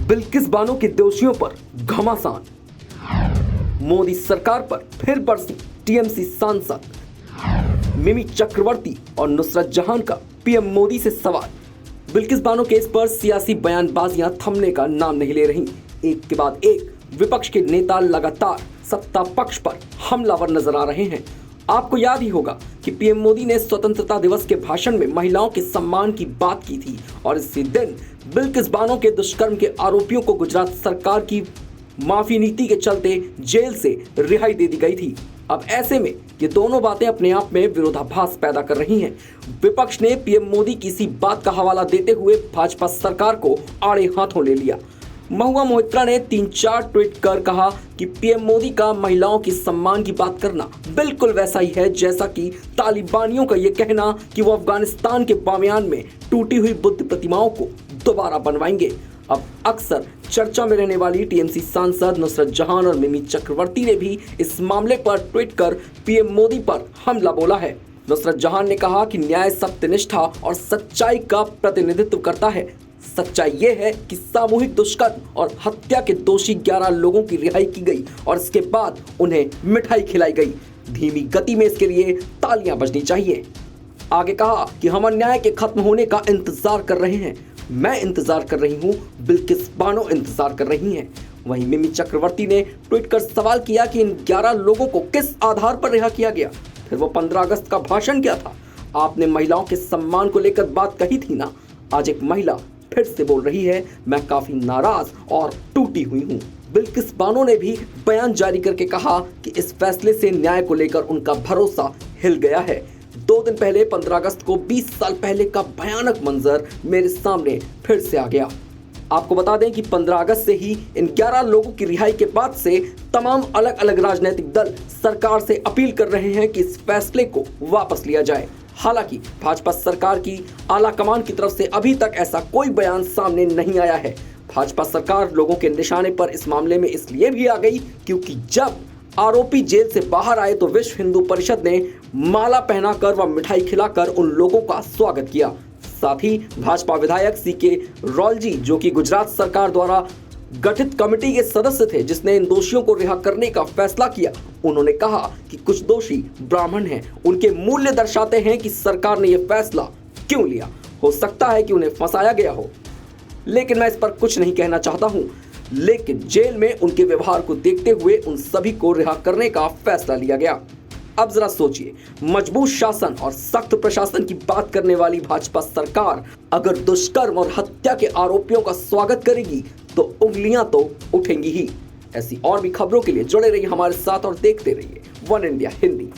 बिल्किस बानो के दोषियों पर घमासान। मोदी सरकार पर फिर बरसी टीएमसी सांसद। मिमी चक्रवर्ती और नुसरत जहां का पीएम मोदी से सवाल। बिल्किस बानो केस पर सियासी बयानबाजियां थमने का नाम नहीं ले रही। एक के बाद एक विपक्ष के नेता लगातार सत्ता पक्ष पर हमलावर नजर आ रहे हैं। आपको याद ही होगा कि पीएम मोदी ने स्वतंत्रता दिवस के भाषण में महिलाओं के सम्मान की बात की थी और इसी दिन बिल्किस बानो के दुष्कर्म के आरोपियों को गुजरात सरकार की माफी नीति के चलते जेल से रिहाई दे दी गई थी। अब ऐसे में ये दोनों बातें अपने आप में विरोधाभास पैदा कर रही हैं। विपक्ष ने पीएम मोदी की इसी बात का हवाला देते हुए भाजपा सरकार को आड़े हाथों ले लिया। महुआ मोइत्रा ने 3-4 ट्वीट कर कहा कि पीएम मोदी का महिलाओं की सम्मान की बात करना बिल्कुल वैसा ही है जैसा कि तालिबानियों का ये कहना कि वो अफगानिस्तान के बामियान में टूटी हुई बुद्ध प्रतिमाओं को दोबारा बनवाएंगे। अब अक्सर चर्चा में रहने वाली टीएमसी सांसद नुसरत जहां और मिमी चक्रवर्ती ने भी इस मामले पर ट्वीट कर पीएम मोदी पर हमला बोला है। नुसरत जहां ने कहा कि न्याय सत्यनिष्ठा और सच्चाई का प्रतिनिधित्व करता है। सच्चाई ये है कि सामूहिक दुष्कर्म और हत्या के दोषी 11 लोगों की रिहाई की गई और इसके बाद उन्हें मिठाई खिलाई गई। धीमी गति में इसके लिए तालियां बजनी चाहिए। आगे कहा कि हम अन्याय के खत्म होने का इंतजार कर रहे हैं। मैं इंतजार कर रही हूं, बिल्किस बानो इंतजार कर रही हैं। वहीं मिमी चक्रवर्ती ने ट्वीट कर सवाल किया कि इन 11 लोगों को किस आधार पर रिहा किया गया। फिर वो 15 अगस्त का भाषण क्या था? आपने महिलाओं के सम्मान को लेकर बात कही थी ना। आज एक महिला फिर से बोल रही है, मैं काफी नाराज और टूटी हुई हूँ। बिल्किस बानो ने भी बयान जारी करके कहा कि इस फैसले से न्याय को लेकर उनका भरोसा हिल गया है। 2 दिन पहले 15 अगस्त को 20 साल पहले का भयानक मंजर मेरे सामने फिर से आ गया। आपको बता दें कि 15 अगस्त से ही इन 11 लोगों की रिहाई के बाद से तमाम अलग अलग राजनीतिक दल सरकार से अपील कर रहे हैं कि इस फैसले को वापस लिया जाए। हालांकि भाजपा सरकार की आला कमान की तरफ से अभी तक ऐसा कोई बयान सामने नहीं आया है। भाजपा सरकार लोगों के निशाने पर इस मामले में इसलिए भी आ गई क्योंकि जब आरोपी जेल से बाहर आए तो विश्व हिंदू परिषद ने माला पहनाकर व मिठाई खिलाकर उन लोगों का स्वागत किया। साथ ही भाजपा विधायक सीके रॉलजी, जो कि गुजरात सरकार द्वारा गठित कमेटी के सदस्य थे जिसने इन दोषियों को रिहा करने का फैसला किया, उन्होंने कहा कि कुछ दोषी ब्राह्मण हैं, उनके मूल्य दर्शाते हैं कि सरकार ने यह फैसला क्यों लिया। हो सकता है कि उन्हें फंसाया गया हो, लेकिन मैं इस पर कुछ नहीं कहना चाहता हूं। लेकिन जेल में उनके व्यवहार को देखते हुए उन सभी को रिहा करने का फैसला लिया गया। अब जरा सोचिए, मजबूत शासन और सख्त प्रशासन की बात करने वाली भाजपा सरकार अगर दुष्कर्म और हत्या के आरोपियों का स्वागत करेगी तो उंगलियां तो उठेंगी ही। ऐसी और भी खबरों के लिए जुड़े रहिए हमारे साथ और देखते रहिए वन इंडिया हिंदी।